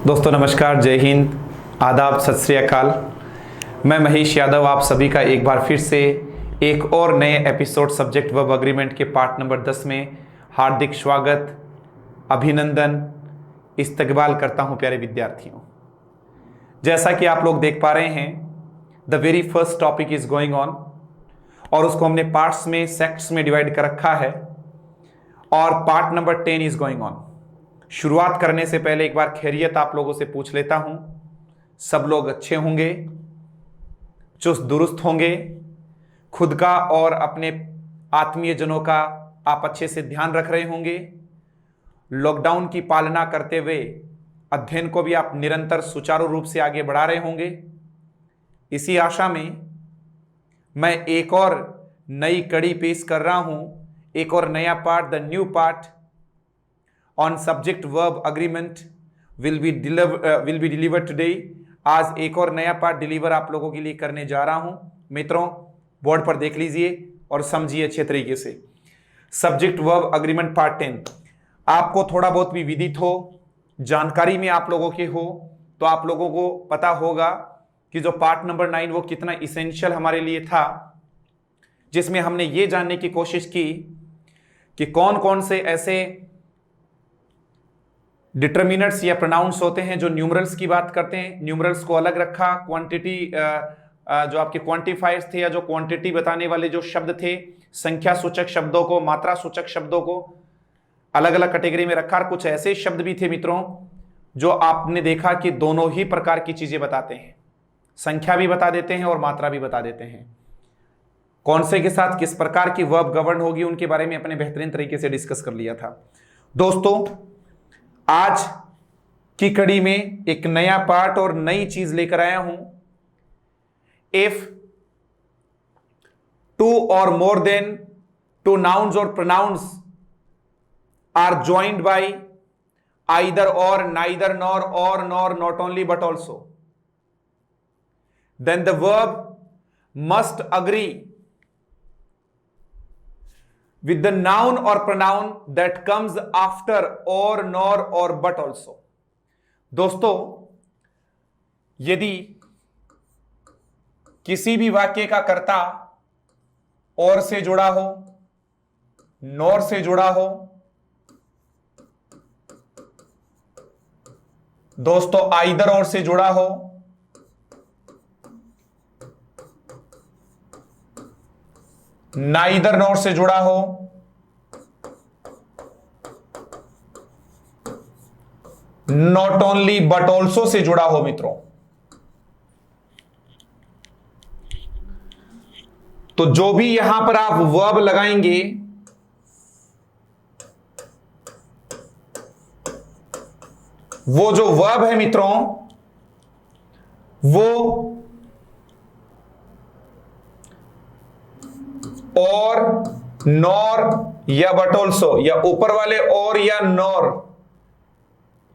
दोस्तों नमस्कार, जय हिंद, आदाब, सत श्री अकाल। मैं महेश यादव आप सभी का एक बार फिर से एक और नए एपिसोड सब्जेक्ट वर्ब अग्रीमेंट के पार्ट नंबर 10 में हार्दिक स्वागत, अभिनंदन, इस्तकबाल करता हूं प्यारे विद्यार्थियों। जैसा कि आप लोग देख पा रहे हैं, the very first topic is going on और उसको हमने पार्ट्स में, सेक्ट्स में डिवाइड कर रखा है और part number 10 is going on. शुरुआत करने से पहले एक बार खैरियत आप लोगों से पूछ लेता हूं। सब लोग अच्छे होंगे, चुस्त दुरुस्त होंगे, खुद का और अपने आत्मीय जनों का आप अच्छे से ध्यान रख रहे होंगे। लॉकडाउन की पालना करते हुए अध्ययन को भी आप निरंतर सुचारू रूप से आगे बढ़ा रहे होंगे। इसी आशा में मैं एक और नई कड़ी पेश कर रहा हूं, एक और नया part, the new part on subject verb agreement will be delivered today. आज एक और नया पार्ट डिलीवर आप लोगों के लिए करने जा रहा हूं। मित्रों, बोर्ड पर देख लीजिए और समझिए अच्छे तरीके से। सब्जेक्ट वर्ब अग्रीमेंट पार्ट 10 आपको थोड़ा बहुत भी विदित हो, जानकारी में आप लोगों के हो, तो आप लोगों को पता होगा कि जो पार्ट नंबर 9 वो कितना इसेंशियल हमारे लिए था, जिसमें हमने ये जानने की कोशिश की कि कौन कौन से ऐसे डिटर्मिनर्स या प्रोनाउंस होते हैं जो न्यूमरल्स की बात करते हैं। न्यूमरल्स को अलग रखा, क्वांटिटी जो आपके क्वांटिफायर्स थे या जो क्वांटिटी बताने वाले जो शब्द थे, संख्या सूचक शब्दों को, मात्रा सूचक शब्दों को अलग अलग कैटेगरी में रखा। और कुछ ऐसे शब्द भी थे मित्रों जो आपने देखा कि दोनों ही प्रकार की चीजें बताते हैं, संख्या भी बता देते हैं और मात्रा भी बता देते हैं। कौन से के साथ किस प्रकार की वर्ब गवर्न होगी उनके बारे में अपने बेहतरीन तरीके से डिस्कस कर लिया था। दोस्तों, आज की कड़ी में एक नया पार्ट और नई चीज लेकर आया हूं। If two or more than two nouns or pronouns are joined by either or, neither nor, or nor, not only but also, then the verb must agree with the noun or pronoun that comes after or, nor or but also। दोस्तों, यदि किसी भी वाक्य का कर्ता और से जुड़ा हो, नॉर से जुड़ा हो, दोस्तों आइदर और से जुड़ा हो, नाइदर नॉर से जुड़ा हो, not only but also say जुड़ा हो, मित्रों, तो जो भी यहां पर आप वर्ब लगाएंगे वो जो वर्ब है मित्रों वो और, नॉर या बट ऑल्सो या ऊपर वाले और या नॉर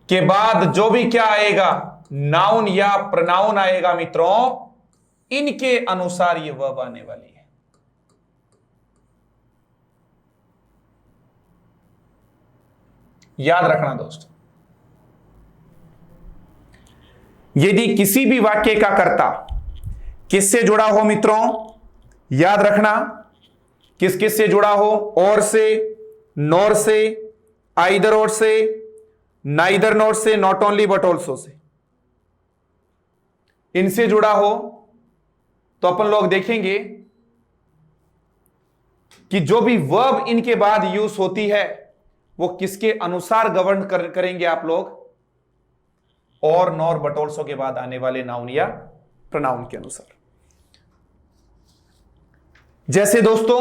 के बाद जो भी क्या आएगा, नाउन या प्रोनाउन आएगा मित्रों, इनके अनुसार ये वर्ब आने वाली है। याद रखना दोस्तों, यदि किसी भी वाक्य का कर्ता किससे जुड़ा हो मित्रों, याद रखना, किस किस से जुड़ा हो, और से, नॉर से, आइदर और से, नाइदर नॉर से, not only but also say, इनसे जुड़ा हो, तो अपन लोग देखेंगे कि जो भी वर्ब इनके बाद यूज होती है वो किसके अनुसार गवर्न करेंगे आप लोग, और, नॉर, बट ऑल्सो के बाद आने वाले नाउन या प्रोनाउन के अनुसार। जैसे दोस्तों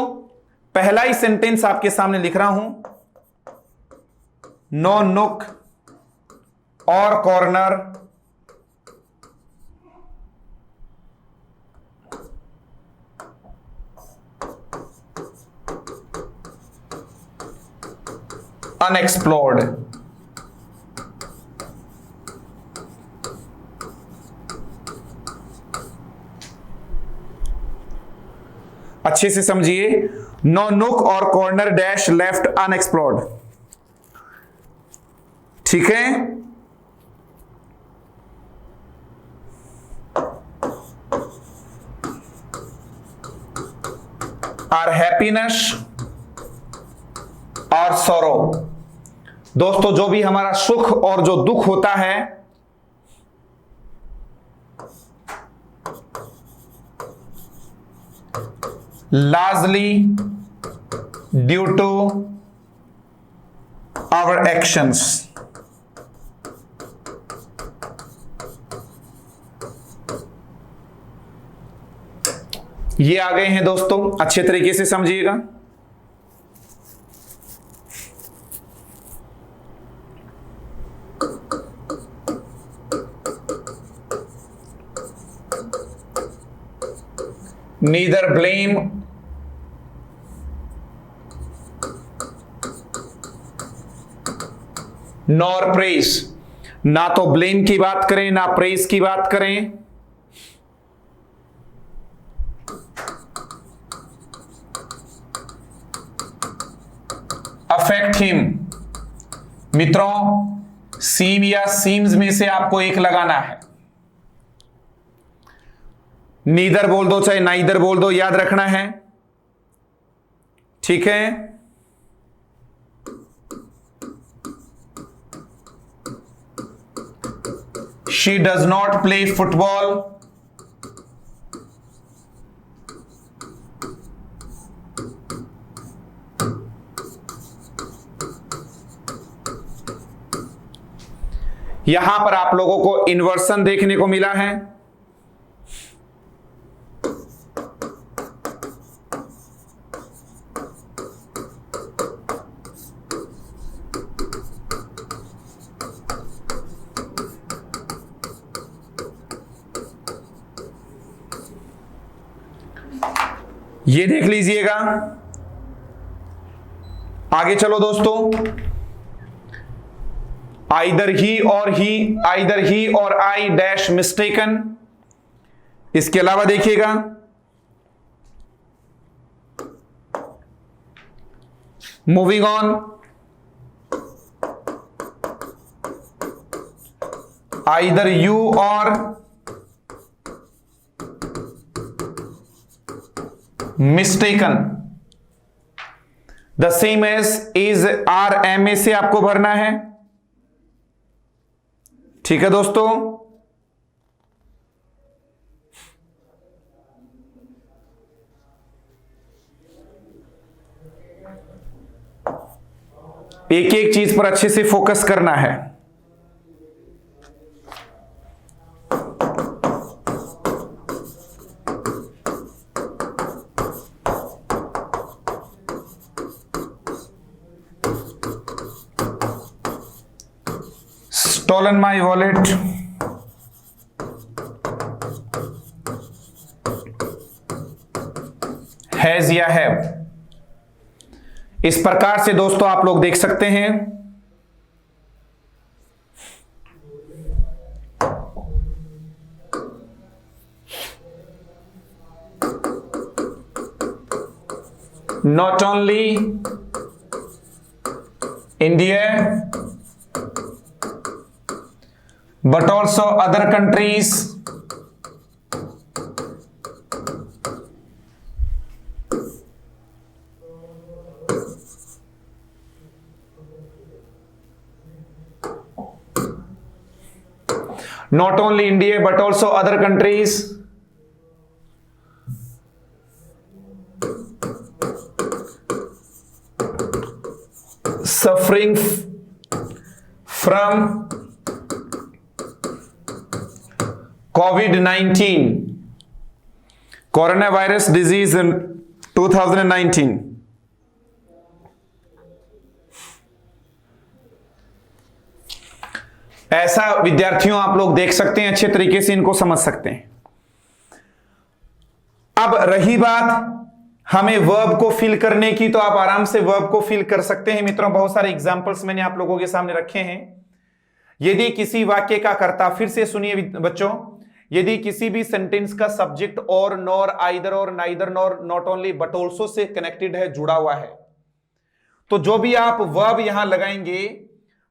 पहला ही सेंटेंस आपके सामने लिख रहा हूं, no nook or corner unexplored. अच्छे से समझिए, no nook or corner dash left unexplored. ठीक है, आर हैप्पीनेस और सॉरो। दोस्तों जो भी हमारा सुख और जो दुख होता है largely due to our actions। ये आ गए हैं दोस्तों, अच्छे तरीके से समझिएगा। neither blame nor praise, ना तो ब्लेम की बात करें ना प्रेज की बात करें। Affect him. मित्रों सीम या सीम्स में से आपको एक लगाना है। नीदर बोल दो चाहे नाइदर बोल दो, याद रखना है, ठीक है। She does not play football, यहां पर आप लोगों को इन्वर्सन देखने को मिला है। ये देख लीजिएगा। आगे चलो दोस्तों, आइदर ही और आई डैश मिस्टेकन। इसके अलावा देखिएगा moving on, either you or mistaken. The same as is are am a से आपको भरना है, ठीक है दोस्तों। एक एक चीज पर अच्छे से फोकस करना है। Stolen my wallet, has या have। इस प्रकार से दोस्तों आप लोग देख सकते हैं। Not only India but also other countries not only India but also other countries suffering from COVID-19, coronavirus disease in 2019। ऐसा विद्यार्थियों आप लोग देख सकते हैं, अच्छे तरीके से इनको समझ सकते हैं। अब रही बात हमें वर्ब को फिल करने की, तो आप आराम से वर्ब को फिल कर सकते हैं। मित्रों बहुत सारे एग्जांपल्स मैंने आप लोगों के सामने रखे हैं। यदि किसी वाक्य का कर्ता, फिर से सुनिए बच्चों, यदि किसी भी सेंटेंस का सब्जेक्ट और nor, either or, neither nor, not only but also say connected है, जुड़ा हुआ है, तो जो भी आप वर्ब यहां लगाएंगे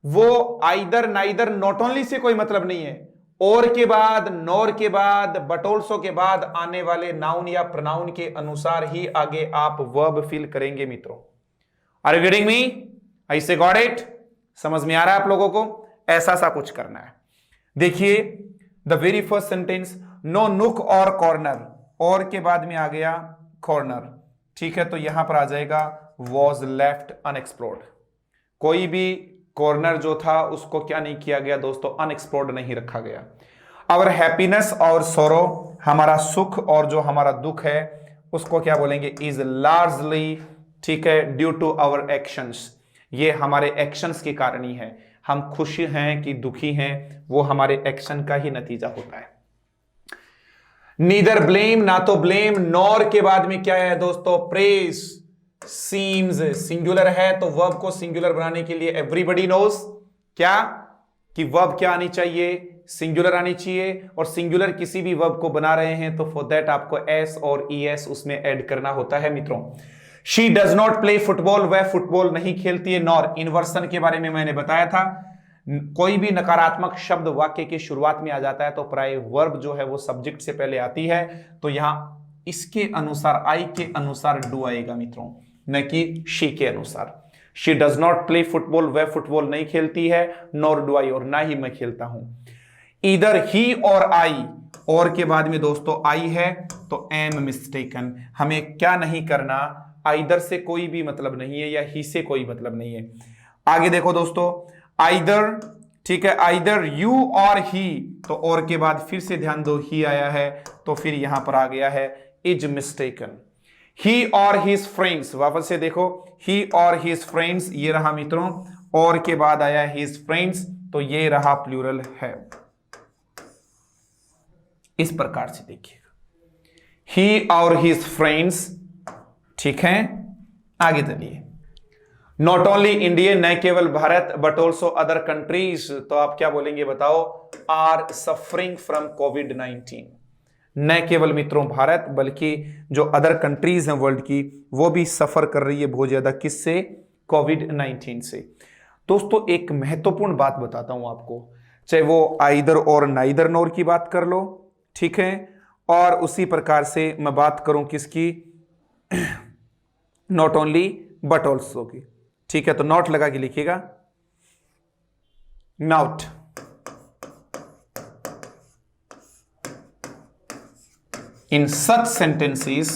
वो either, neither, not only say कोई मतलब नहीं है, और के बाद, नॉर के बाद, बट ऑल्सो के बाद आने वाले नाउन या प्रोनाउन के अनुसार ही आगे आप वर्ब फिल करेंगे मित्रों। Are you getting me? ऐसे गॉट इट? समझ में आ रहा है आप लोगों को? ऐसा सा कुछ करना है। देखिए the very first sentence, no nook or corner, और के बाद में आ गया कॉर्नर, ठीक है, तो यहां पर आ जाएगा वॉज लेफ्ट अनएक्सप्लोर्ड। कोई भी कॉर्नर जो था उसको क्या नहीं किया गया दोस्तों? अनएक्सप्लोर्ड नहीं रखा गया। आवर हैप्पीनेस और सोरो, हमारा सुख और जो हमारा दुख है उसको क्या बोलेंगे? इज लार्जली, ठीक है, ड्यू टू आवर एक्शंस, ये हमारे एक्शंस के कारण ही है। हम खुश हैं कि दुखी हैं, वो हमारे एक्शन का ही नतीजा होता है। नीदर ब्लेम, ना तो ब्लेम, नॉर के बाद में क्या है दोस्तों? प्रेज। सीम्स सिंगुलर है तो वर्ब को सिंगुलर बनाने के लिए एवरीबॉडी नोज क्या कि वर्ब क्या आनी चाहिए? सिंगुलर आनी चाहिए। और सिंगुलर किसी भी वर्ब को बना रहे हैं तो फॉर दैट आपको एस और ईएस उसमें ऐड करना होता है मित्रों। She does not play football, वह फुटबॉल नहीं खेलती है। नॉर इन्वर्सन के बारे में मैंने बताया था, कोई भी नकारात्मक शब्द वाक्य की शुरुआत में आ जाता है तो प्राय वर्ब जो है वो सब्जेक्ट से पहले आती है, तो यहां इसके अनुसार, आई के अनुसार डू आएगा मित्रों, न कि शी के अनुसार। She does not play football, वह फुटबॉल नहीं खेलती है। नॉर डू आई, और ना ही मैं खेलता हूं। इधर ही और आई, और के बाद में दोस्तों आई है तो एम मिस्टेकन, हमें क्या नहीं करना? आइदर से कोई भी मतलब नहीं है या ही से कोई मतलब नहीं है। आगे देखो दोस्तों, आइदर, ठीक है, आइदर यू और ही, तो और के बाद फिर से ध्यान दो ही आया है तो फिर यहां पर आ गया है इज मिस्टेकन। ही और हिज फ्रेंड्स, वापस से देखो, ही और हिज फ्रेंड्स ये रहा मित्रों, और के बाद आया हिज फ्रेंड्स तो ये रहा प्लूरल है। इस प्रकार से देखिएगा, ही और हिज फ्रेंड्स, ठीक है। आगे चलिए, नॉट ओनली इंडिया, न केवल Bharat, but also other countries, तो आप क्या बोलेंगे बताओ? आर सफरिंग फ्रॉम कोविड-19। न केवल मित्रों भारत बल्कि जो अदर कंट्रीज हैं वर्ल्ड की, वो भी सफर कर रही है बहुत ज्यादा। किससे? कोविड-19 से। दोस्तों एक महत्वपूर्ण बात बताता हूं आपको, चाहे वो आइदर और नाइदर नोर की बात कर लो, ठीक है, और उसी प्रकार से मैं बात करूं किसकी? नॉट ओनली बट ऑल्सो की, ठीक है। तो नॉट लगा के लिखिएगा, not. In such sentences,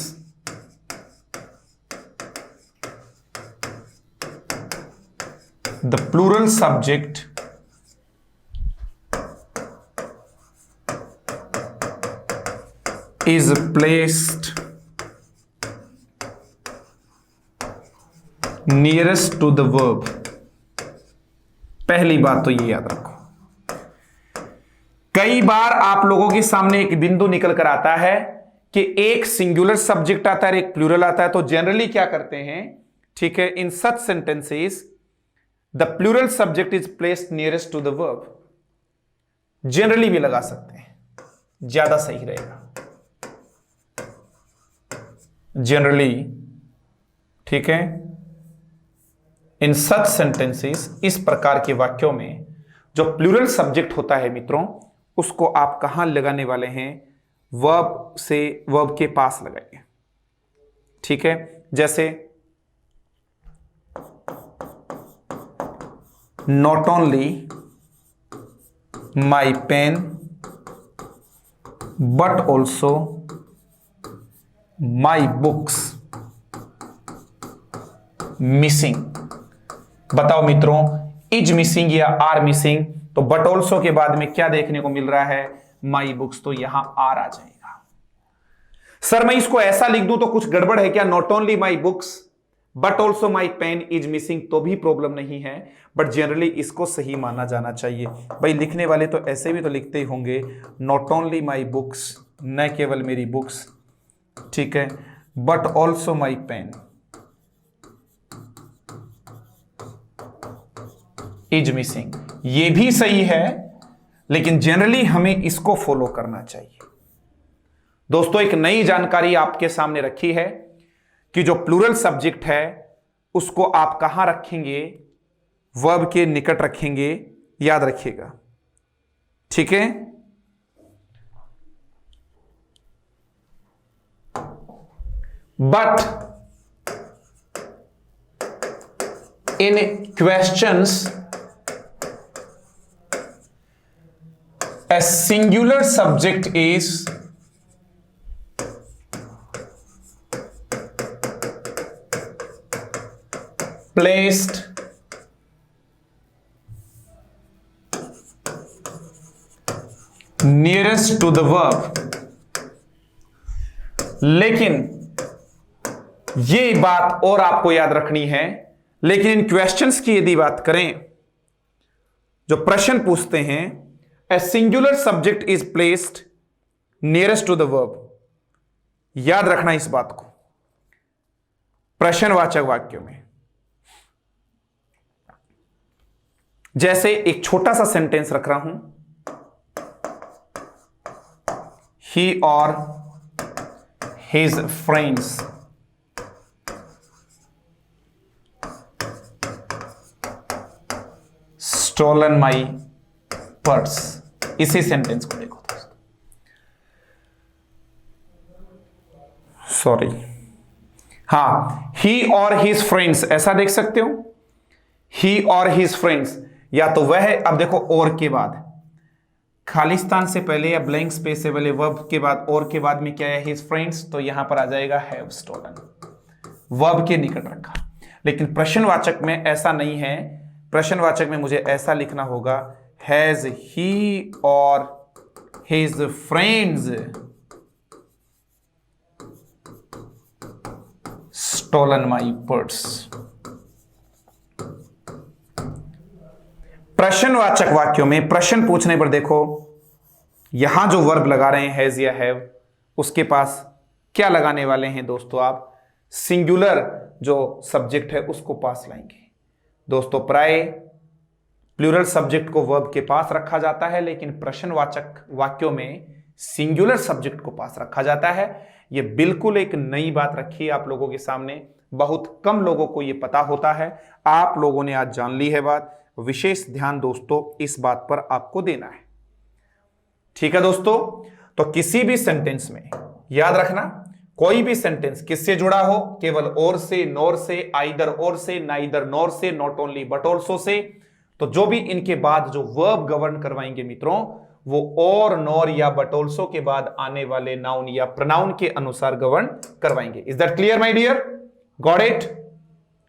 the plural subject is placed nearest to the verb। पहली बात तो ये याद रखो, कई बार आप लोगों के सामने एक बिंदु निकल कर आता है कि एक सिंगुलर सब्जेक्ट आता है, एक प्लूरल आता है, तो जनरली क्या करते हैं, ठीक है, in such sentences the plural subject is placed nearest to the verb. Generally भी लगा सकते हैं, ज्यादा सही रहेगा जनरली, ठीक है। इन सच सेंटेंसेस, इस प्रकार के वाक्यों में जो प्लूरल सब्जेक्ट होता है मित्रों, उसको आप कहां लगाने वाले हैं? वर्ब से, वर्ब के पास लगाइए, ठीक है। जैसे not only my pen but also my books missing. बताओ मित्रों, इज मिसिंग या आर मिसिंग? तो बट ऑल्सो के बाद में क्या देखने को मिल रहा है? माई बुक्स, तो यहां आर आ जाएगा। सर मैं इसको ऐसा लिख दूं तो कुछ गड़बड़ है क्या? Not only my books but also my pen is missing, तो भी प्रॉब्लम नहीं है, बट जनरली इसको सही माना जाना चाहिए। भाई लिखने वाले तो ऐसे भी तो लिखते ही होंगे, नॉट ओनली माई बुक्स, न केवल मेरी बुक्स, ठीक है, but also my pen is missing, ये भी सही है, लेकिन जनरली हमें इसको फॉलो करना चाहिए। दोस्तों एक नई जानकारी आपके सामने रखी है कि जो प्लूरल सब्जेक्ट है उसको आप कहां रखेंगे? वर्ब के निकट रखेंगे, याद रखिएगा, ठीक है। but in questions a singular subject is placed nearest to the verb। लेकिन ये बात और आपको याद रखनी है, लेकिन इन क्वेश्चंस की यदि बात करें, जो प्रश्न पूछते हैं, a singular subject is placed nearest to the verb. याद रखना इस बात को प्रश्नवाचक वाक्यों में। जैसे एक छोटा सा सेंटेंस रख रहा हूं, he or his friends stolen my purse। इसी सेंटेंस को देखो दोस्तों, सॉरी, हाँ, he or his friends ऐसा देख सकते हो, he or his friends, या तो वह, अब देखो और के बाद खालिस्तान से पहले या ब्लैंक स्पेस से पहले वर्ब के बाद और के बाद में क्या है, his friends, तो यहां पर आ जाएगा have stolen, वर्ब के निकट रखा। लेकिन प्रश्नवाचक में ऐसा नहीं है, प्रश्नवाचक में मुझे ऐसा लिखना होगा, has he or his friends stolen my purse। प्रश्नवाचक वाक्यों में प्रश्न पूछने पर देखो, यहां जो वर्ब लगा रहे हैं हैज या हैव, उसके पास क्या लगाने वाले हैं दोस्तों आप, सिंगुलर जो सब्जेक्ट है उसको पास लाएंगे। दोस्तों प्राय प्लूरल सब्जेक्ट को वर्ब के पास रखा जाता है, लेकिन प्रश्नवाचक वाक्यों में सिंगुलर सब्जेक्ट को पास रखा जाता है। यह बिल्कुल एक नई बात रखी है आप लोगों के सामने, बहुत कम लोगों को यह पता होता है। आप लोगों ने आज जान ली है बात, विशेष ध्यान दोस्तों इस बात पर आपको देना है। ठीक है दोस्तों, तो किसी भी सेंटेंस में याद रखना, कोई भी सेंटेंस किससे जुड़ा हो, केवल और से, नॉर से, आइदर और से, नाइदर नॉर से, not only but also say, तो जो भी इनके बाद जो वर्ब गवर्न करवाएंगे मित्रों, वो और, नॉर या बट ऑल्सो के बाद आने वाले नाउन या प्रोनाउन के अनुसार गवर्न करवाएंगे। Is that clear my dear? Got it?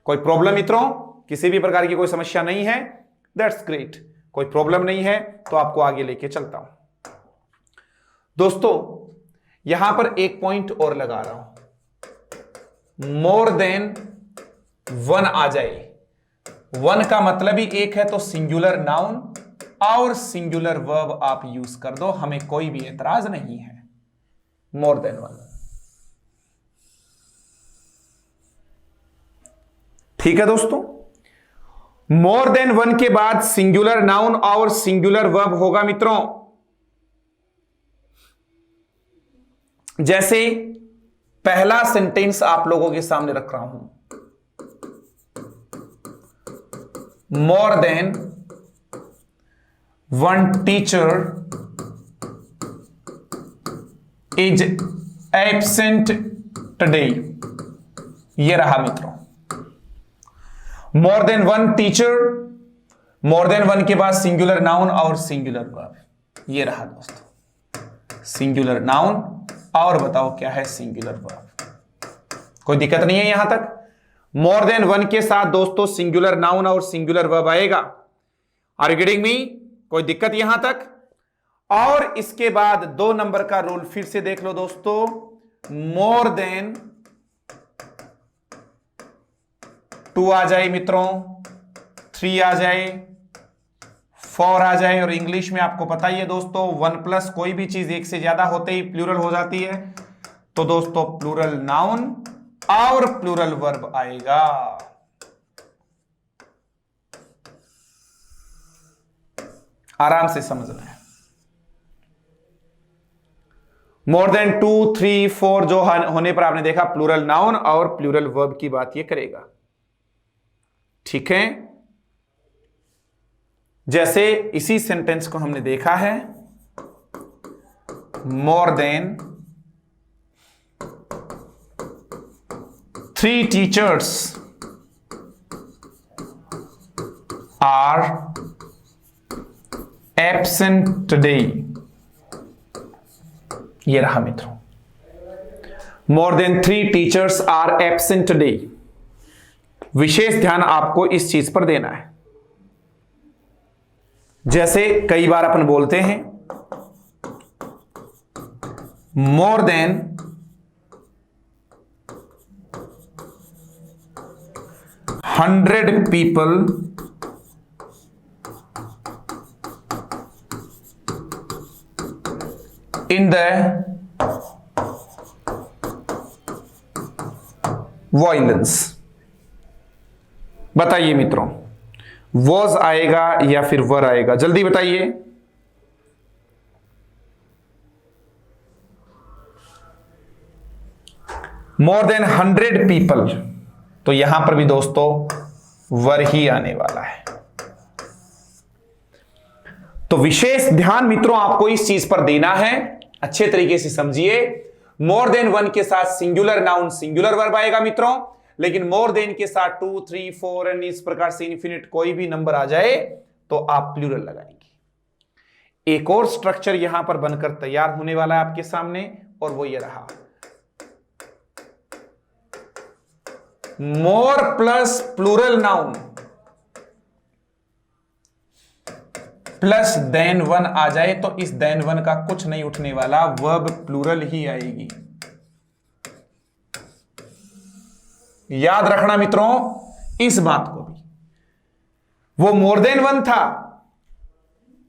कोई प्रॉब्लम मित्रों? किसी भी प्रकार की कोई समस्या नहीं है? दैट्स ग्रेट, कोई प्रॉब्लम नहीं है तो आपको आगे लेके चलता हूं। दोस्तों यहां पर एक पॉइंट और लगा रहा हूं, मोर देन वन आ जाए, वन का मतलब ही एक है, तो सिंगुलर नाउन और सिंगुलर वर्ब आप यूज कर दो, हमें कोई भी एतराज नहीं है। मोर देन वन, ठीक है दोस्तों। मोर देन वन के बाद सिंगुलर नाउन और सिंगुलर वर्ब होगा मित्रों। जैसे पहला सेंटेंस आप लोगों के सामने रख रहा हूं, more than one teacher is absent today. ये रहा मित्रों, more then one teacher, more than one के बाद सिंगुलर नाउन और सिंगुलर वर्ब। ये रहा दोस्तों सिंगुलर नाउन, और बताओ क्या है सिंगुलर वर्ब। कोई दिक्कत नहीं है यहां तक? मोर देन वन के साथ दोस्तों सिंगुलर नाउन और सिंगुलर वर्ब आएगा। Are you getting me? कोई दिक्कत यहां तक? और इसके बाद 2 नंबर का रूल फिर से देख लो दोस्तों, मोर देन 2 आ जाए मित्रों, 3 आ जाए, 4 आ जाए, और इंग्लिश में आपको पता ही है दोस्तों 1 प्लस कोई भी चीज एक से ज्यादा होते ही प्लूरल हो जाती है, तो दोस्तों प्लूरल नाउन और प्लूरल वर्ब आएगा। आराम से समझना है। मोर देन 2, 3, 4 जो होने पर आपने देखा प्लूरल नाउन और प्लूरल वर्ब की बात ये करेगा। ठीक है, जैसे इसी सेंटेंस को हमने देखा है, more than 3 teachers are absent today. ये रहा मित्रों, more than 3 teachers are absent today. विशेष ध्यान आपको इस चीज पर देना है। जैसे कई बार अपन बोलते हैं more than 100 people in the violence। बताइए मित्रों, वॉज आएगा या फिर वर आएगा? जल्दी बताइए। मोर देन 100 पीपल, तो यहां पर भी दोस्तों वर ही आने वाला है। तो विशेष ध्यान मित्रों आपको इस चीज पर देना है, अच्छे तरीके से समझिए। मोर देन 1 के साथ सिंगुलर नाउन सिंगुलर वर्ब आएगा मित्रों, लेकिन मोर देन के साथ 2, 3, 4 एंड इस प्रकार से इन्फिनिट कोई भी नंबर आ जाए तो आप प्लूरल लगाएंगे। एक और स्ट्रक्चर यहां पर बनकर तैयार होने वाला है आपके सामने, और वो ये रहा, more plus plural noun plus than 1 आ जाए तो इस देन 1 का कुछ नहीं उठने वाला, वर्ब प्लूरल ही आएगी। याद रखना मित्रों इस बात को भी। वो मोर देन 1 था,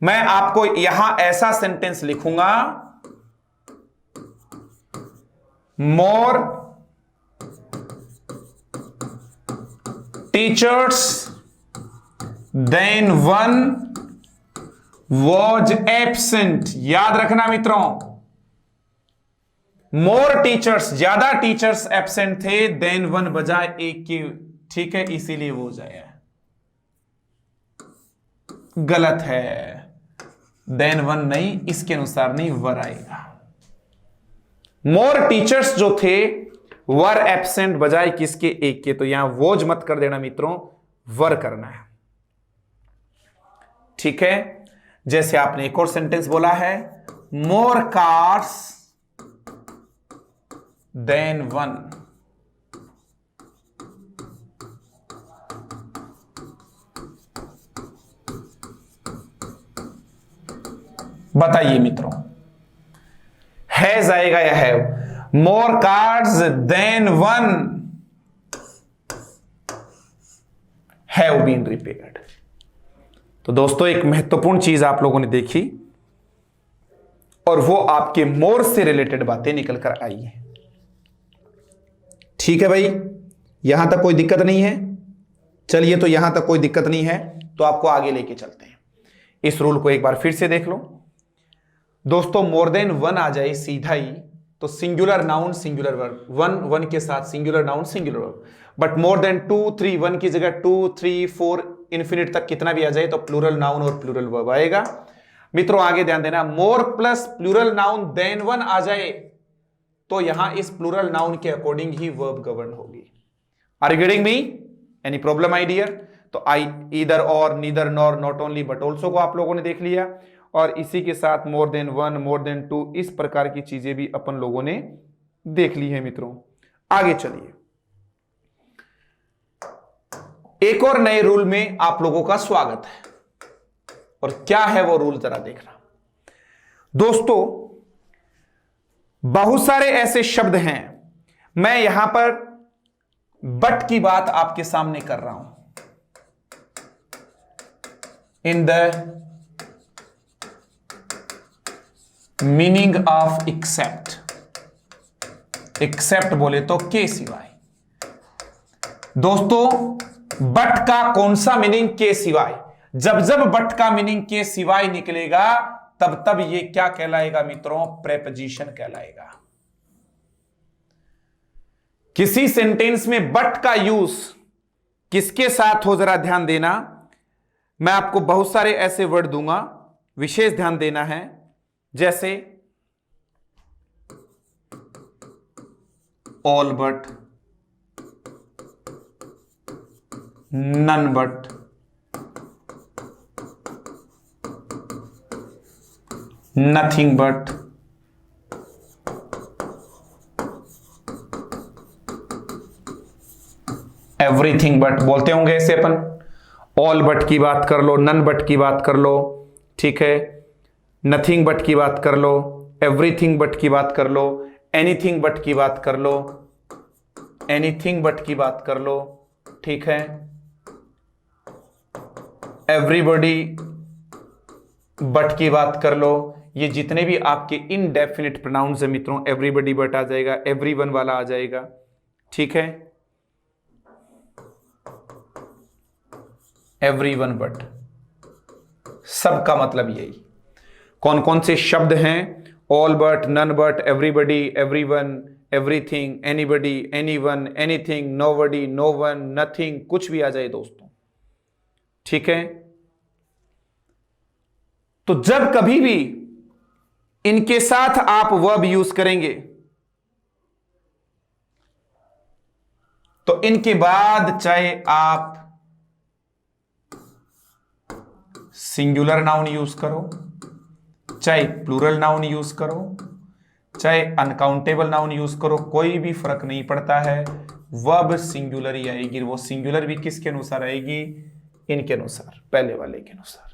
मैं आपको यहां ऐसा सेंटेंस लिखूंगा, मोर टीचर्स देन 1 was absent। याद रखना मित्रों, मोर टीचर्स, ज्यादा टीचर्स एब्सेंट थे, देन 1 बजाय 1 की, ठीक है, इसीलिए वो जाए। गलत है, देन 1 नहीं, इसके अनुसार नहीं, वर आएगा। मोर टीचर्स जो थे वर एब्सेंट बजाय किसके? 1 के, तो यहां वोज मत कर देना मित्रों, वर करना है, ठीक है। जैसे आपने एक और सेंटेंस बोला है, मोर कार्स देन 1। बताइए मित्रों, हैज आएगा या have? More cars than 1 have been repaired. तो दोस्तों एक महत्वपूर्ण चीज आप लोगों ने देखी, और वो आपके मोर से रिलेटेड बातें निकल कर आई है। ठीक है भाई, यहां तक कोई दिक्कत नहीं है? चलिए, तो यहां तक कोई दिक्कत नहीं है तो आपको आगे लेके चलते हैं। इस रूल को एक बार फिर से देख लो दोस्तों। मोर देन 1 आ जाए सीधा ही तो सिंगुलर नाउन सिंगुलर वर्ब, 1 के साथ singular noun singular verb. But more than 2, 3, 1 की जगह 2, 3, 4 इन्फिनिट तक कितना भी आ जाए तो प्लूरल नाउन और प्लूरल वर्ब आएगा। मित्रों आगे ध्यान देना, more plus plural noun than 1 आ जाए तो यहां इस प्लूरल नाउन के अकॉर्डिंग ही वर्ब गवर्न होगी। Are you getting me? Any problem I dear? तो I either or, neither nor, not only but also को आप लोगों ने देख लिया, और इसी के साथ मोर देन 1, मोर देन 2, इस प्रकार की चीजें भी अपन लोगों ने देख ली है मित्रों। आगे चलिए, एक और नए रूल में आप लोगों का स्वागत है, और क्या है वो रूल जरा देखना दोस्तों। बहुत सारे ऐसे शब्द हैं, मैं यहां पर बट की बात आपके सामने कर रहा हूं। In the meaning of except, except बोले तो के सिवाय। दोस्तों बट का कौन सा मीनिंग? के सिवाय। जब जब बट का मीनिंग के सिवाय निकलेगा तब तब ये क्या कहलाएगा मित्रों? प्रेपोजिशन कहलाएगा। किसी सेंटेंस में बट का यूज किसके साथ हो जरा ध्यान देना। मैं आपको बहुत सारे ऐसे वर्ड दूंगा, विशेष ध्यान देना है। जैसे all but, none but, nothing but, everything but बोलते होंगे ऐसे अपन। ऑल बट की बात कर लो, नन बट की बात कर लो, ठीक है, नथिंग बट की बात कर लो, एवरीथिंग बट की बात कर लो, एनीथिंग बट की बात कर लो, एनीथिंग बट की बात कर लो, ठीक है, एवरीबॉडी बट की बात कर लो। ये जितने भी आपके इनडेफिनिट प्रोनाउंस है मित्रों, एवरीबॉडी बट आ जाएगा, एवरीवन वाला आ जाएगा, ठीक है, एवरीवन बट, सबका मतलब यही। कौन कौन से शब्द हैं? All but, none but, everybody, everyone, everything, anybody, anyone, anything, nobody, no one, nothing, कुछ भी आ जाए दोस्तों, ठीक है। तो जब कभी भी इनके साथ आप वर्ब यूज करेंगे तो इनके बाद चाहे आप सिंगुलर नाउन यूज करो, चाहे प्लूरल नाउन यूज करो, चाहे अनकाउंटेबल नाउन यूज करो, कोई भी फर्क नहीं पड़ता है, वर्ब सिंगुलर ही आएगी। वो सिंगुलर भी किसके अनुसार आएगी? इनके अनुसार, पहले वाले के अनुसार।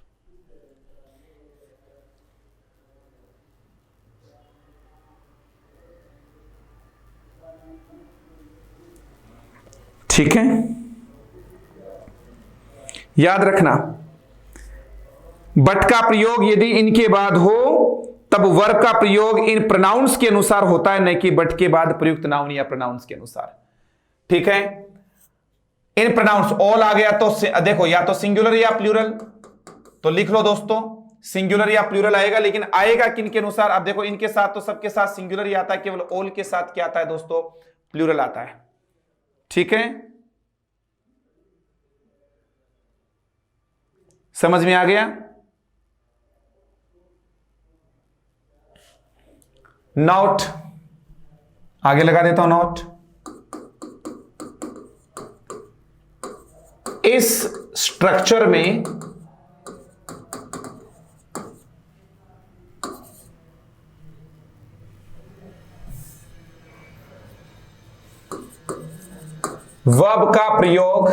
ठीक है, याद रखना, बट का प्रयोग यदि इनके बाद हो तब वर्ब का प्रयोग इन प्रोनाउंस के अनुसार होता है, न कि बट के बाद प्रयुक्त नाउन या प्रोनाउंस के अनुसार। ठीक है, इन प्रोनाउंस ऑल आ गया तो देखो या तो सिंगुलर या प्लूरल, तो लिख लो दोस्तों सिंगुलर या प्लूरल आएगा, लेकिन आएगा किन के अनुसार? आप देखो इनके साथ तो सबके साथ सिंगुलर ही आता है, केवल ऑल के साथ क्या आता है दोस्तों? प्लूरल आता है। ठीक है, समझ में आ गया? नोट आगे लगा देता हूं, नोट। इस स्ट्रक्चर में वर्ब का प्रयोग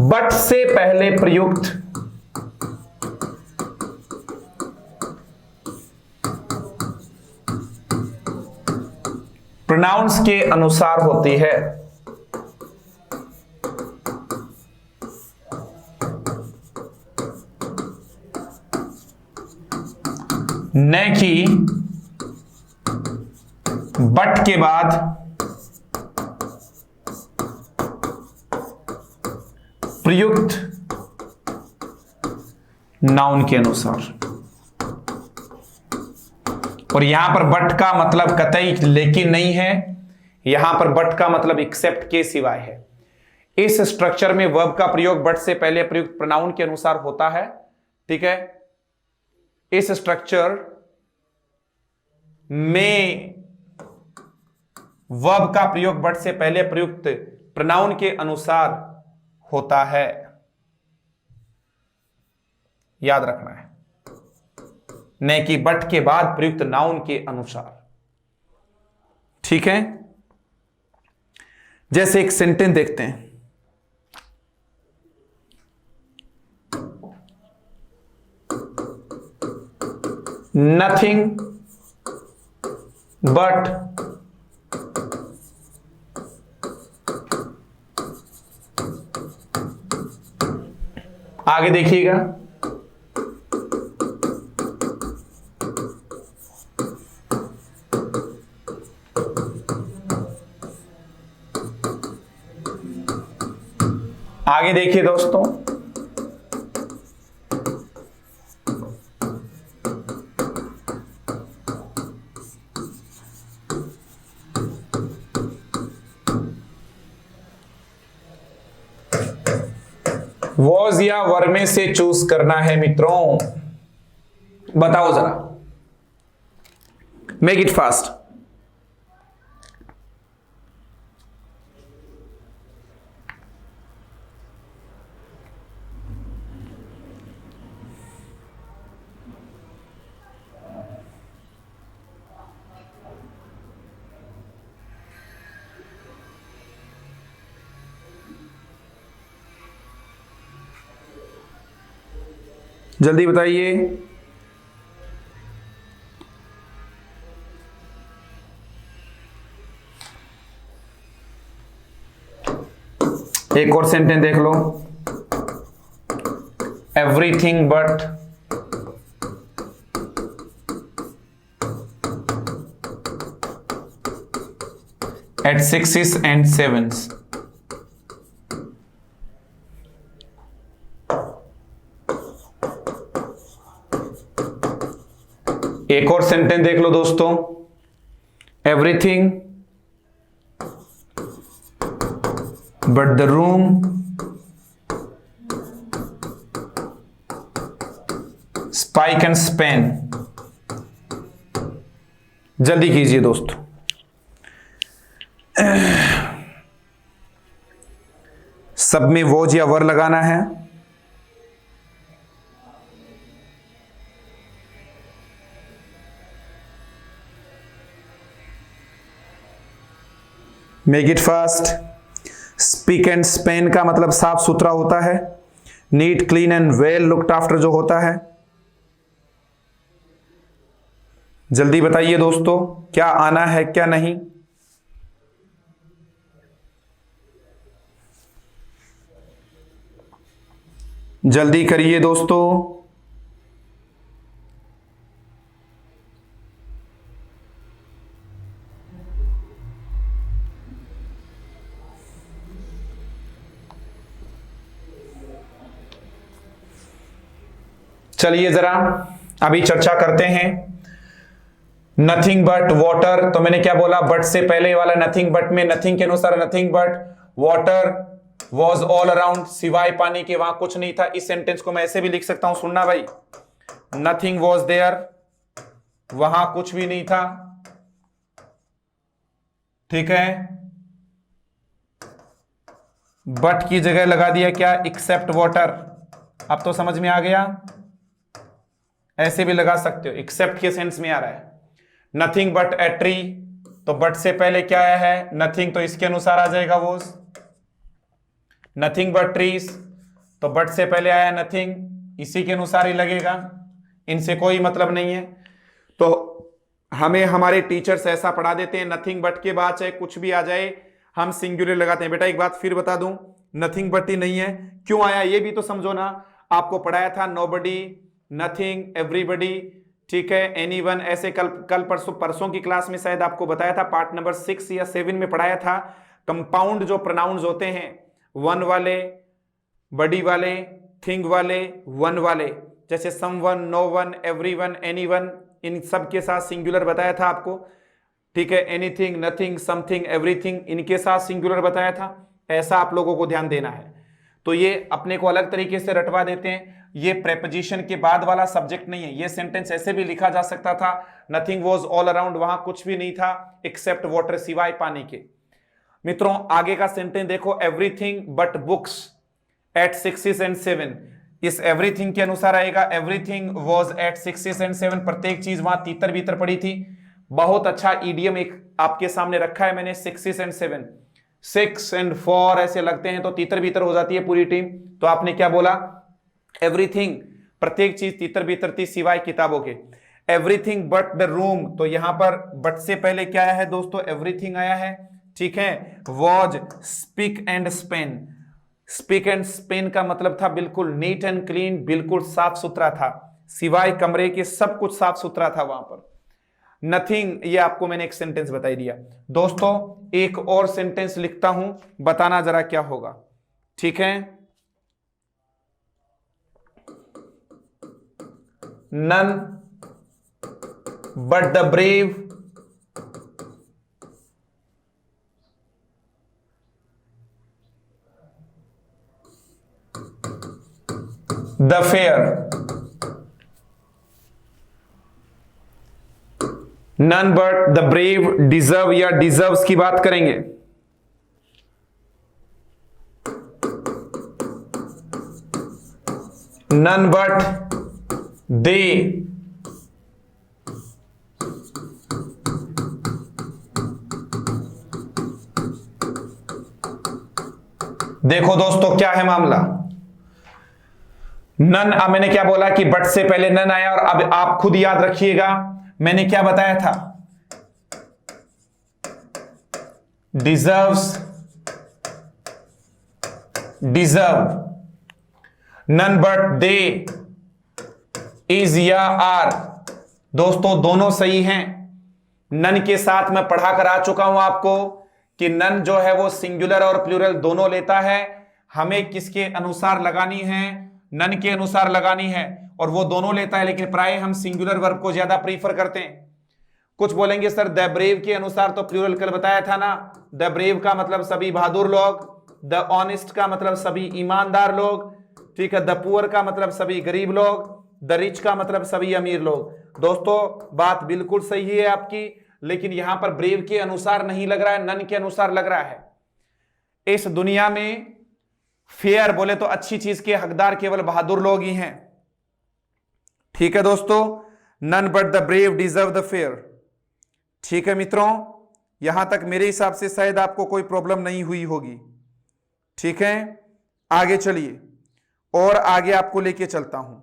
बट से पहले प्रयुक्त प्रोनाउंस के अनुसार होती है। न कि बट के बाद प्रयुक्त नाउन के अनुसार। और यहां पर बट का मतलब कतई लेकिन नहीं है, यहां पर बट का मतलब एक्सेप्ट के सिवाय है। इस स्ट्रक्चर में वर्ब का प्रयोग बट से पहले प्रयुक्त प्रोनाउन के अनुसार होता है। ठीक है, इस स्ट्रक्चर में वर्ब का प्रयोग बट से पहले प्रयुक्त प्रोनाउन के अनुसार होता है, याद रखना है, न कि बट के बाद प्रयुक्त नाउन के अनुसार। ठीक है, जैसे एक सेंटेंस देखते हैं, नथिंग बट आगे देखिएगा, आगे देखिए दोस्तों, वॉज या वर में से चूज करना है मित्रों, बताओ जरा, मेक इट फास्ट। जल्दी बताइए। एक और सेंटेंस देख लो। Everything but at sixes and sevens. एक और सेंटेंस देख लो दोस्तों। Everything but the room spike and span. जल्दी कीजिए दोस्तों। सब में वॉज या वर लगाना है। Make it fast. Spick and span का मतलब साफ सुथरा होता है। Neat clean and well looked after जो होता है। जल्दी बताइए दोस्तों, क्या आना है क्या नहीं। जल्दी करिए दोस्तों। चलिए जरा अभी चर्चा करते हैं। नथिंग बट वाटर, तो मैंने क्या बोला, बट से पहले वाला नथिंग बट में नथिंग के अनुसार nothing but water was all around, सिवाय पानी के वहां कुछ नहीं था। इस सेंटेंस को मैं ऐसे भी लिख सकता हूं, सुनना भाई। नथिंग वॉज देयर, वहां कुछ भी नहीं था। ठीक है, बट की जगह लगा दिया क्या, एक्सेप्ट वाटर। अब तो समझ में आ गया। ऐसे भी लगा सकते हो, एक्सेप्ट के सेंस में आ रहा है। नथिंग बट ए ट्री, तो बट से पहले क्या आया है, नथिंग, तो इसके अनुसार आ जाएगा वो। नथिंग बट ट्रीज, तो बट से पहले आया नथिंग, इसी के अनुसार ही लगेगा। इनसे कोई मतलब नहीं है। तो हमें हमारे टीचर्स ऐसा पढ़ा देते हैं, नथिंग बट के बाद चाहे कुछ भी आ जाए हम सिंगुलर लगाते हैं। बेटा एक बात फिर बता दूं, नथिंग बट ही नहीं है। क्यों आया ये भी तो समझो ना। आपको पढ़ाया था नोबडी, नथिंग, एवरीबडी, ठीक है, एनीवन, ऐसे कल परसों की क्लास में शायद आपको बताया था, पार्ट नंबर 6 या 7 में पढ़ाया था। कंपाउंड जो प्रोनाउंस होते हैं, वन वाले, बडी वाले, थिंग वाले, वन वाले, जैसे someone, no one, everyone, anyone, इन सब के साथ सिंगुलर बताया था आपको। ठीक है, एनीथिंग, नथिंग, समथिंग, एवरीथिंग, इनके साथ सिंगुलर बताया था। ऐसा आप लोगों को ध्यान देना है। तो ये अपने को अलग तरीके से रटवा देते हैं। ये प्रेपोजिशन के बाद वाला सब्जेक्ट नहीं है। ये सेंटेंस ऐसे भी लिखा जा सकता था, नथिंग वॉज ऑल अराउंड, वहां कुछ भी नहीं था एक्सेप्ट वाटर, सिवाय पानी के। मित्रों आगे का सेंटेंस देखो, everything but books at 6 and 7। इस एवरीथिंग के अनुसार आएगा, एवरीथिंग वॉज एट 6 एंड 7। प्रत्येक चीज वहां तीतर भीतर पड़ी थी। बहुत अच्छा ईडियम एक आपके सामने रखा है मैंने, 6 एंड 7। 6 एंड 4 ऐसे लगते हैं तो तीतर भीतर हो जाती है पूरी टीम। तो आपने क्या बोला, एवरीथिंग, प्रत्येक चीज तीतर भीतर थी सिवाय किताबों के। एवरीथिंग बट द रूम, तो यहां पर बट से पहले क्या आया है दोस्तों, एवरीथिंग आया है। ठीक है, was, speak and Spain. Speak and span का मतलब था बिल्कुल नीट एंड क्लीन, बिल्कुल साफ सुथरा था, सिवाय कमरे के सब कुछ साफ सुथरा था वहां पर। नथिंग, ये आपको मैंने एक सेंटेंस बता दिया। दोस्तों एक और सेंटेंस लिखता हूं, बताना जरा क्या होगा। ठीक है, none but the brave the fair. None but the brave deserve या डिजर्व्स की बात करेंगे। नन बट दे देखो दोस्तों क्या है मामला, नन, अब मैंने क्या बोला कि बट से पहले नन आया, और अब आप खुद याद रखिएगा मैंने क्या बताया था, deserves, deserve, none but, they, is या आर। दोस्तों दोनों सही हैं। नन के साथ मैं पढ़ा कर आ चुका हूं आपको कि नन जो है वो सिंगुलर और प्लूरल दोनों लेता है। हमें किसके अनुसार लगानी है, नन के अनुसार लगानी है, और वो दोनों लेता है, लेकिन प्राय हम सिंगुलर वर्ब को ज्यादा प्रीफर करते हैं। कुछ बोलेंगे सर द ब्रेव के अनुसार तो प्लूरल कल बताया था ना, द ब्रेव का मतलब सभी बहादुर लोग, द ऑनेस्ट का मतलब सभी ईमानदार लोग, ठीक है, द पुअर का मतलब सभी गरीब लोग, द रिच का मतलब सभी अमीर लोग। दोस्तों बात बिल्कुल सही है आपकी, लेकिन यहां पर ब्रेव के अनुसार नहीं लग रहा है, नन के अनुसार लग रहा है। इस दुनिया में फेयर बोले तो अच्छी चीज के हकदार केवल बहादुर लोग ही हैं। ठीक है दोस्तों, none but the brave deserve the fair. ठीक है मित्रों, यहां तक मेरे हिसाब से शायद आपको कोई प्रॉब्लम नहीं हुई होगी। ठीक है, आगे चलिए और आगे आपको लेके चलता हूं।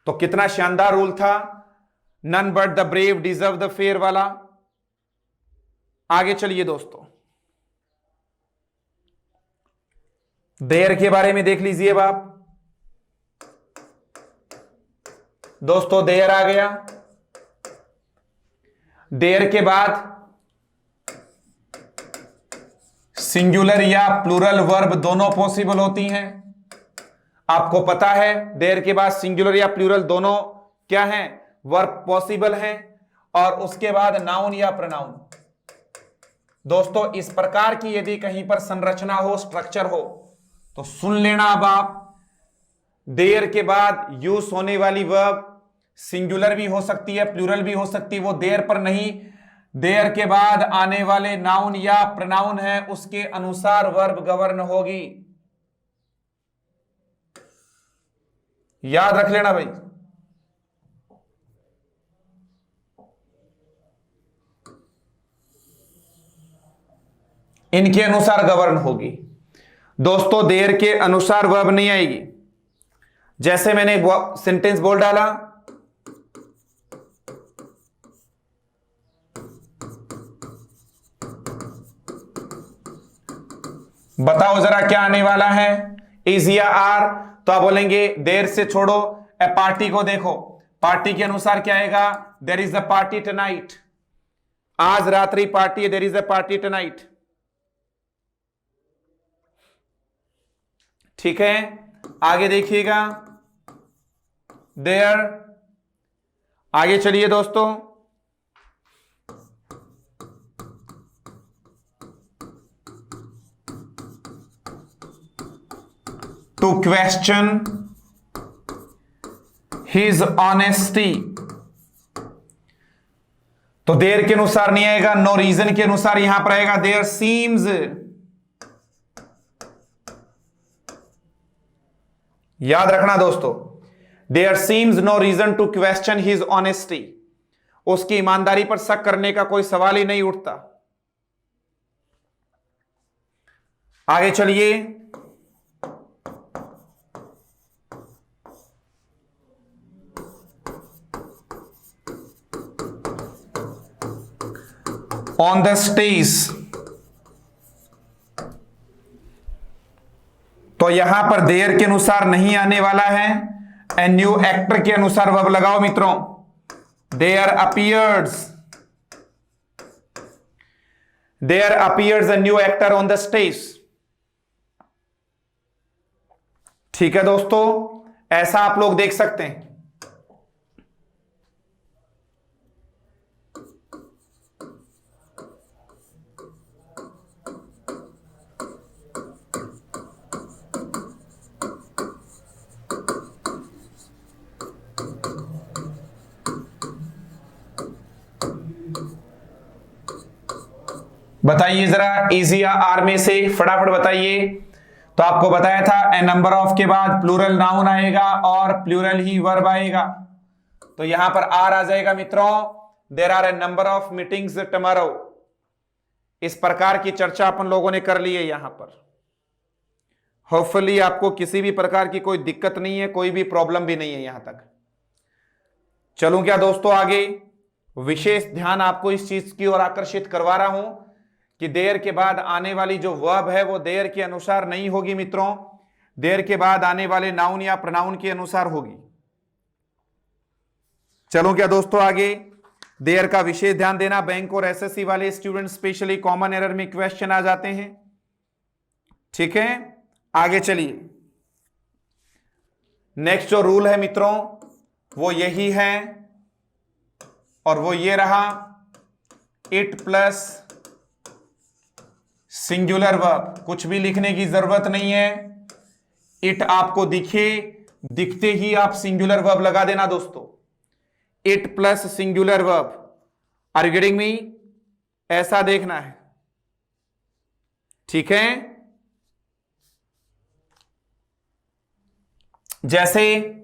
तो कितना शानदार रूल था, none but the brave deserve the fair वाला। आगे चलिए दोस्तों, देयर के बारे में देख लीजिए अब आप। दोस्तों देयर आ गया, देयर के बाद सिंगुलर या प्लूरल वर्ब दोनों पॉसिबल होती हैं। आपको पता है देयर के बाद सिंगुलर या प्लूरल दोनों क्या हैं, वर्ब पॉसिबल हैं, और उसके बाद नाउन या प्रोनाउन। दोस्तों इस प्रकार की यदि कहीं पर संरचना हो, स्ट्रक्चर हो, तो सुन लेना अब आप। देयर के बाद यूज होने वाली वर्ब सिंगुलर भी हो सकती है, प्लूरल भी हो सकती है, वो देयर पर नहीं, देयर के बाद आने वाले नाउन या प्रोनाउन है उसके अनुसार वर्ब गवर्न होगी। याद रख लेना भाई। इनके अनुसार गवर्न होगी। दोस्तों देयर के अनुसार वर्ब नहीं आएगी। जैसे मैंने सेंटेंस बोल डाला, बताओ जरा क्या आने वाला है, इज या आर। तो आप बोलेंगे देर से छोड़ो, ए पार्टी को देखो, पार्टी के अनुसार क्या आएगा, there is a party tonight, आज रात्रि पार्टी है, there is a party tonight. ठीक है, आगे देखिएगा, देयर। आगे चलिए दोस्तों, टू क्वेश्चन हिज ऑनेस्टी। तो देयर के अनुसार नहीं आएगा, नो रीजन के अनुसार यहां पर आएगा, देयर सीम्स। याद रखना दोस्तों, there seems no reason to question his honesty. उसकी ईमानदारी पर शक करने का कोई सवाल ही नहीं उठता। आगे चलिए, ऑन द स्टेज। तो यहां पर देयर के अनुसार नहीं आने वाला है, ए न्यू एक्टर के अनुसार वर्ब लगाओ मित्रों, there appears, there appears a new actor on the stage. ठीक है दोस्तों, ऐसा आप लोग देख सकते हैं। बताइए जरा, इजी या आर में से फटाफट बताइए। तो आपको बताया था ए नंबर ऑफ के बाद प्लूरल नाउन आएगा और प्लूरल ही वर्ब आएगा। तो यहां पर आर आ जाएगा मित्रों, there are a number of meetings tomorrow. इस प्रकार की चर्चा अपन लोगों ने कर ली है यहां पर। होपफुली आपको किसी भी प्रकार की कोई दिक्कत नहीं है, कोई भी प्रॉब्लम भी नहीं है यहां तक। चलूं क्या दोस्तों आगे? विशेष ध्यान आपको इस चीज की ओर आकर्षित करवा रहा हूं कि देयर के बाद आने वाली जो वर्ब है वो देयर के अनुसार नहीं होगी मित्रों, देयर के बाद आने वाले नाउन या प्रोनाउन के अनुसार होगी। चलो क्या दोस्तों आगे? देयर का विशेष ध्यान देना। बैंक और एसएससी वाले स्टूडेंट स्पेशली कॉमन एरर में क्वेश्चन आ जाते हैं। ठीक है, आगे चलिए। नेक्स्ट जो रूल है मित्रों वो यही है, और वो ये रहा, इट प्लस सिंगुलर वर्ब। कुछ भी लिखने की जरूरत नहीं है, इट आपको दिखते ही आप सिंगुलर वर्ब लगा देना दोस्तों। It plus singular verb, are you getting me? ऐसा देखना है, ठीक है। जैसे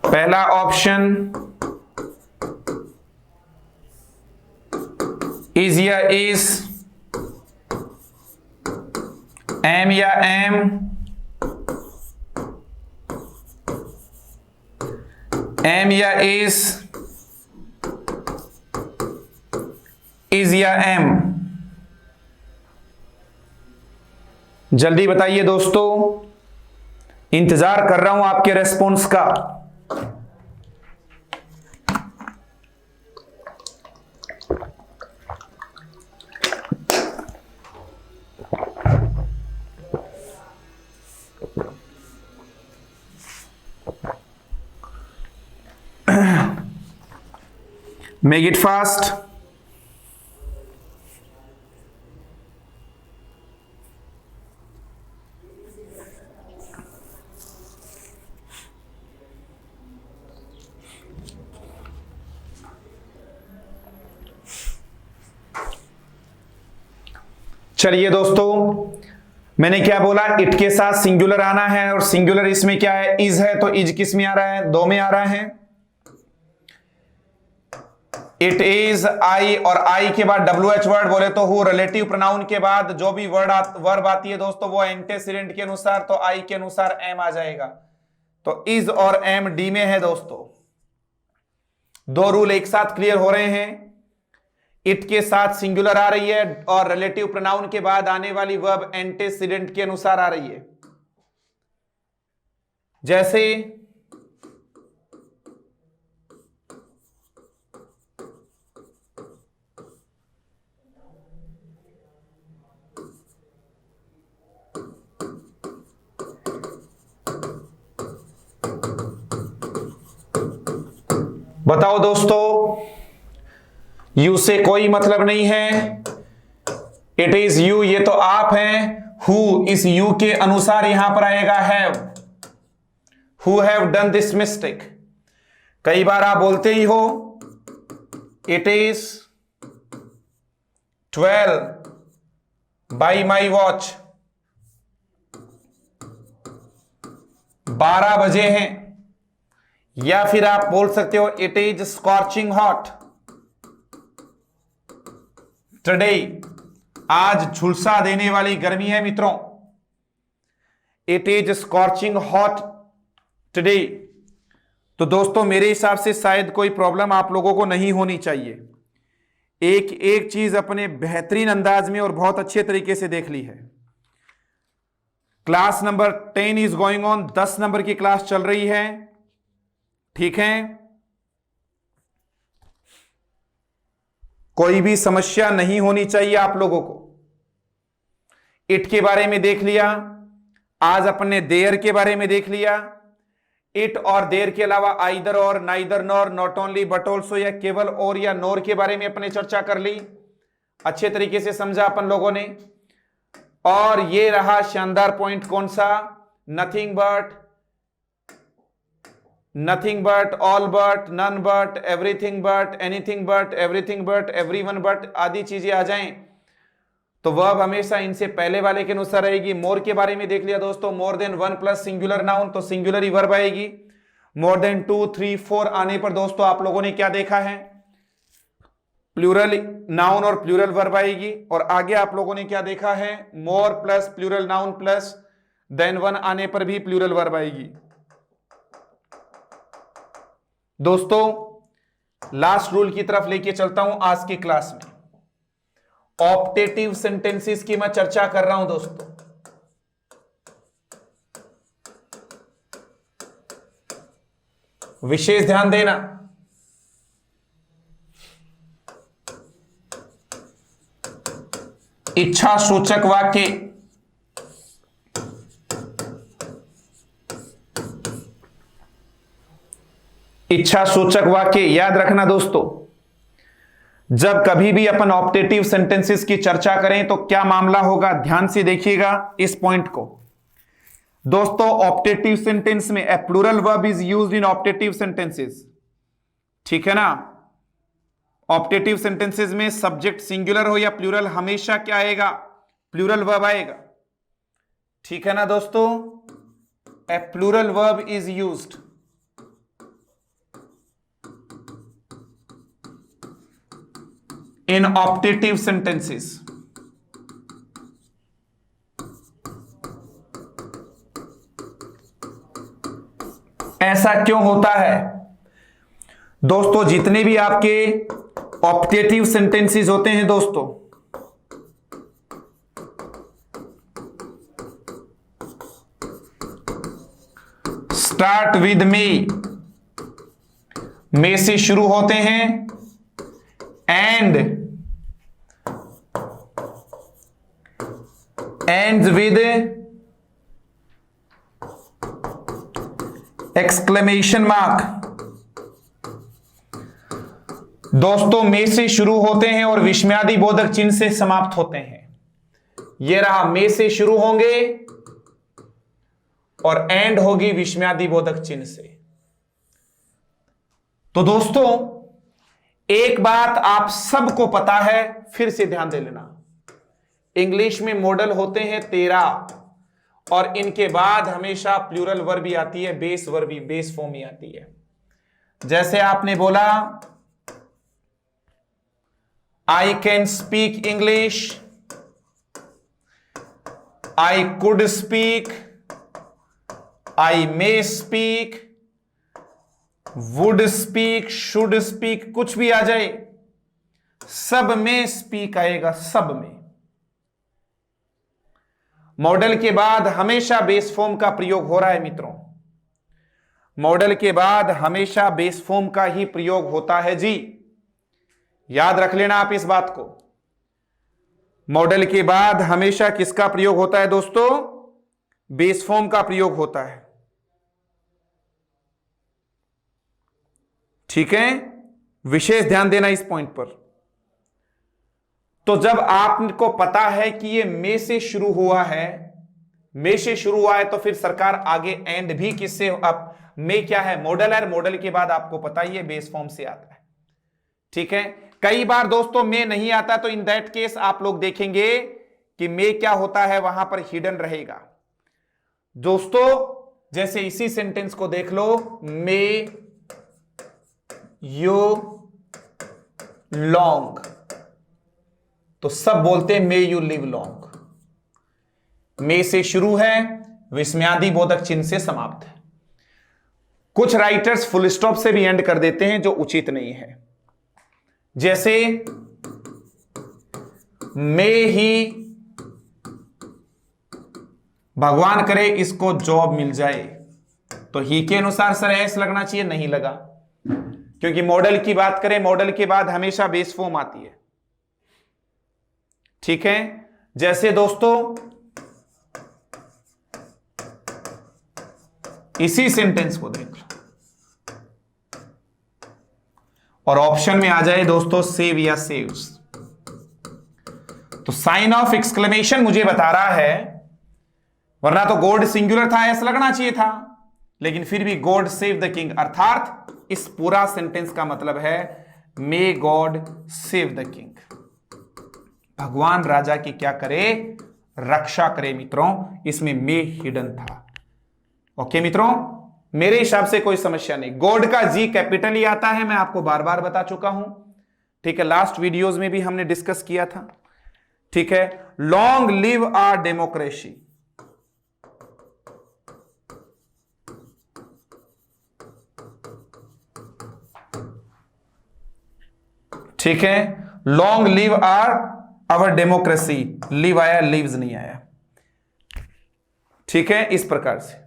पहला ऑप्शन इज या इज, एम या एम, एम या इज या एम। जल्दी बताइए दोस्तों, इंतजार कर रहा हूं आपके रेस्पॉन्स का। Make it fast. चलिए दोस्तों, मैंने क्या बोला? इट के साथ सिंगुलर आना है, और सिंगुलर इसमें क्या है? इज है, तो इज किस में आ रहा है? दो में आ रहा है। इट इज आई, और आई के बाद WH वर्ड बोले तो हु, रिलेटिव प्रोनाउन के बाद जो भी वर्ब आती है दोस्तों वो एंटेसिडेंट के अनुसार, तो आई के अनुसार एम आ जाएगा। तो इज और एम डी में है दोस्तों। दो रूल एक साथ क्लियर हो रहे हैं। इट के साथ सिंगुलर आ रही है, और रिलेटिव प्रोनाउन के बाद आने वाली वर्ब एंटेसिडेंट के अनुसार आ रही है। जैसे बताओ दोस्तों, यू से कोई मतलब नहीं है। इट इज यू, ये तो आप हैं। हु, इस यू के अनुसार यहां पर आएगा have. Who have done this mistake. कई बार आप बोलते ही हो, it is 12 by my watch. 12 बजे हैं। या फिर आप बोल सकते हो, it is scorching hot today. आज झुलसा देने वाली गर्मी है मित्रों। It is scorching hot today. तो दोस्तों मेरे हिसाब से शायद कोई प्रॉब्लम आप लोगों को नहीं होनी चाहिए। एक एक चीज अपने बेहतरीन अंदाज में और बहुत अच्छे तरीके से देख ली है। Class number 10 is going on. 10 number की क्लास चल रही है, ठीक है। कोई भी समस्या नहीं होनी चाहिए आप लोगों को। इट के बारे में देख लिया, आज अपने देयर के बारे में देख लिया। इट और देयर के अलावा either or, neither nor, not only but also, या केवल और या नोर के बारे में अपने चर्चा कर ली। अच्छे तरीके से समझा अपन लोगों ने। और ये रहा शानदार पॉइंट, कौन सा? Nothing but nothing but, all but, none but, everything but, anything but, everything but, everyone but आदि चीजें आ जाएं तो वर्ब हमेशा इनसे पहले वाले के अनुसार रहेगी। मोर के बारे में देख लिया दोस्तों, more than one plus singular noun तो सिंगुलर ही वर्ब आएगी। मोर देन 2, 3, 4 आने पर दोस्तों आप लोगों ने क्या देखा है, प्लूरल नाउन और प्लूरल वर्ब आएगी। और आगे आप लोगों ने क्या देखा है, more plus plural noun plus than one आने पर भी प्लूरल वर्ब आएगी। दोस्तों लास्ट रूल की तरफ लेके चलता हूं आज की क्लास में। ऑप्टेटिव सेंटेंसेस की मैं चर्चा कर रहा हूं दोस्तों। विशेष ध्यान देना, इच्छा सूचक वाक्य, इच्छा सूचक वाक्य याद रखना दोस्तों। जब कभी भी अपन ऑप्टेटिव सेंटेंसेस की चर्चा करें तो क्या मामला होगा, ध्यान से देखिएगा इस पॉइंट को दोस्तों। ऑप्टेटिव सेंटेंस में a plural verb is used in optative sentences, ठीक है ना। ऑप्टेटिव सेंटेंसेस में सब्जेक्ट सिंगुलर हो या प्लूरल हमेशा क्या आएगा, प्लूरल वर्ब आएगा, ठीक है ना दोस्तों। A plural verb is used in optative sentences। ऐसा क्यों होता है दोस्तों, जितने भी आपके ऑप्टेटिव सेंटेंसेस होते हैं दोस्तों, स्टार्ट विद मे से शुरू होते हैं and ends with exclamation mark। दोस्तों में से शुरू होते हैं और विस्मयादि बोधक चिन्ह से समाप्त होते हैं। यह रहा, में से शुरू होंगे और एंड होगी विस्मयादि बोधक चिन्ह से। तो दोस्तों एक बात आप सबको पता है, फिर से ध्यान दे लेना, इंग्लिश में मॉडल होते हैं 13 और इनके बाद हमेशा प्लूरल वर्ब ही आती है, बेस वर्ब ही, बेस फॉर्म ही आती है। जैसे आपने बोला I can speak English, I could speak, I may speak, would speak, should speak, कुछ भी आ जाए सब में स्पीक आएगा, सब में। मॉडल के बाद हमेशा बेस फॉर्म का प्रयोग हो रहा है मित्रों, मॉडल के बाद हमेशा बेस फॉर्म का ही प्रयोग होता है जी, याद रख लेना आप इस बात को। मॉडल के बाद हमेशा किसका प्रयोग होता है दोस्तों, बेस फॉर्म का प्रयोग होता है, ठीक है। विशेष ध्यान देना इस पॉइंट पर। तो जब आपको पता है कि ये में से शुरू हुआ है, में से शुरू हुआ है, तो फिर सरकार आगे एंड भी किससे, अब में क्या है, मॉडल है, मॉडल के बाद आपको पता ही है बेस फॉर्म से आता है, ठीक है। कई बार दोस्तों में नहीं आता, तो इन दैट केस आप लोग देखेंगे कि में क्या होता है, वहां पर हिडन रहेगा दोस्तों। जैसे इसी सेंटेंस को देख लो, मे यू लॉन्ग, तो सब बोलते हैं मे यू लिव लॉन्ग। मे से शुरू है, विस्मयादि बोधक चिन्ह से समाप्त है। कुछ राइटर्स फुल स्टॉप से भी एंड कर देते हैं, जो उचित नहीं है। जैसे मे ही भगवान करे इसको जॉब मिल जाए, तो ही के अनुसार सर एस लगना चाहिए, नहीं लगा, क्योंकि मॉडल की बात करें, मॉडल के बाद हमेशा बेस फॉर्म आती है, ठीक है। जैसे दोस्तों इसी सेंटेंस को देख लो और ऑप्शन में आ जाए दोस्तों सेव या सेव्स, तो साइन ऑफ एक्सक्लेमेशन मुझे बता रहा है, वरना तो गॉड सिंगुलर था, ऐसा लगना चाहिए था, लेकिन फिर भी गॉड सेव द किंग, अर्थात इस पूरा सेंटेंस का मतलब है may God save the king, भगवान राजा की क्या करे, रक्षा करे मित्रों। इसमें मे हिडन था। ओके मित्रों, मेरे हिसाब से कोई समस्या नहीं। गॉड का जी कैपिटल ही आता है, मैं आपको बार बार बता चुका हूं, ठीक है, लास्ट वीडियोस में भी हमने डिस्कस किया था, ठीक है। लॉन्ग लिव आवर डेमोक्रेसी, ठीक है, long live our democracy, live आया, लिव्स नहीं आया, ठीक है, इस प्रकार से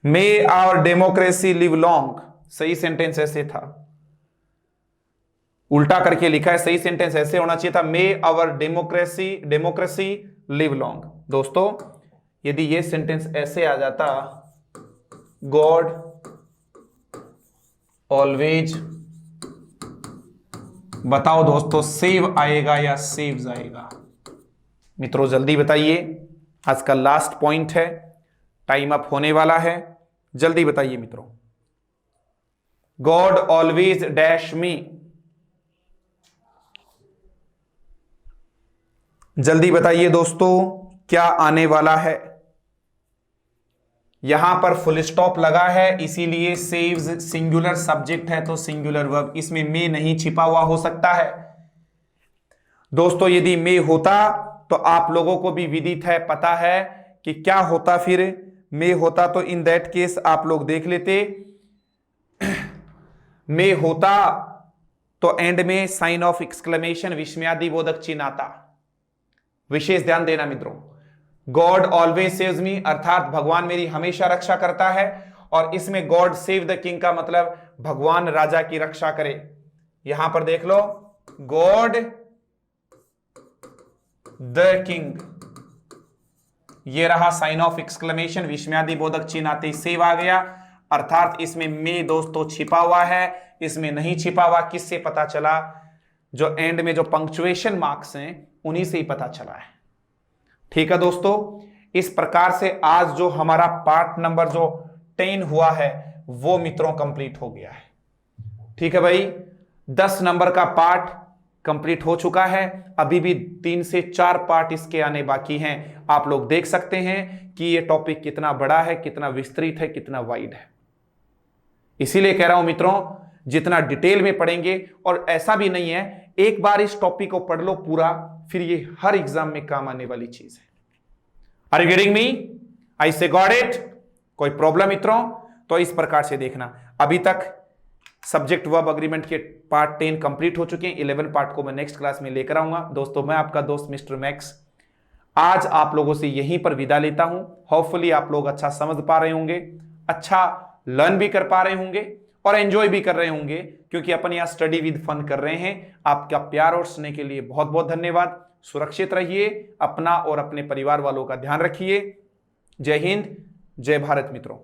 may our democracy live long, सही सेंटेंस ऐसे था, उल्टा करके लिखा है, सही सेंटेंस ऐसे होना चाहिए था, मे आवर डेमोक्रेसी लिव लॉन्ग। दोस्तों यदि ये सेंटेंस ऐसे आ जाता, गॉड ऑलवेज, बताओ दोस्तों सेव आएगा या सेव्स आएगा? मित्रों जल्दी बताइए, आज का लास्ट पॉइंट है, टाइम अप होने वाला है, जल्दी बताइए मित्रों। गॉड ऑलवेज डैश मी, जल्दी बताइए दोस्तों क्या आने वाला है? यहां पर फुल स्टॉप लगा है, इसीलिए सेव्स सिंगुलर सब्जेक्ट है तो सिंगुलर वर्ब, इसमें मे नहीं छिपा हुआ हो सकता है। दोस्तों यदि मे होता तो आप लोगों को भी विदित है, पता है कि क्या होता, फिर मे होता तो इन दैट केस आप लोग देख लेते, मे होता तो एंड में साइन ऑफ एक्सक्लेमेशन विस्मयादि बोधक चिन्ह आता। विशेष ध्यान देना मित्रों, गॉड ऑलवेज सेव्स मी, अर्थात भगवान मेरी हमेशा रक्षा करता है, और इसमें गॉड सेव द किंग का मतलब भगवान राजा की रक्षा करे। यहां पर देख लो, गॉड द किंग, ये रहा साइन ऑफ एक्सक्लेमेशन विस्मयादि बोधक चिन्ह आते ही सेव आ गया, अर्थात इसमें मे दोस्तों छिपा हुआ है, इसमें नहीं छिपा हुआ। किससे पता चला? जो एंड में जो पंक्चुएशन मार्क्स हैं उन्हीं से ही पता चला है, ठीक है दोस्तों। इस प्रकार से आज जो हमारा पार्ट नंबर जो 10 हुआ है वो मित्रों कंप्लीट हो गया है, ठीक है भाई। 10 नंबर का पार्ट कंप्लीट हो चुका है, अभी भी 3 से 4 पार्ट इसके आने बाकी हैं। आप लोग देख सकते हैं कि ये टॉपिक कितना बड़ा है, कितना विस्तृत है, कितना वाइड है। इसीलिए कह रहा हूं मित्रों, जितना डिटेल में पढ़ेंगे, और ऐसा भी नहीं है एक बार इस टॉपिक को पढ़ लो पूरा, फिर ये हर एग्जाम में काम आने वाली चीज है। Are you getting me? I say got it? कोई प्रॉब्लम मित्रों? तो इस प्रकार से देखना, अभी तक सब्जेक्ट वर्ब अग्रीमेंट के पार्ट 10 कंप्लीट हो चुके हैं, 11 पार्ट को मैं नेक्स्ट क्लास में लेकर आऊंगा। दोस्तों मैं आपका दोस्त मिस्टर मैक्स आज आप लोगों से यहीं पर विदा लेता हूं। होपफुली आप लोग अच्छा समझ पा रहे होंगे, अच्छा लर्न भी कर पा रहे होंगे और एंजॉय भी कर रहे होंगे, क्योंकि अपन यहां स्टडी विद फन कर रहे हैं। आपका प्यार और स्नेह के लिए बहुत बहुत धन्यवाद। सुरक्षित रहिए, अपना और अपने परिवार वालों का ध्यान रखिए। जय हिंद, जय भारत मित्रों।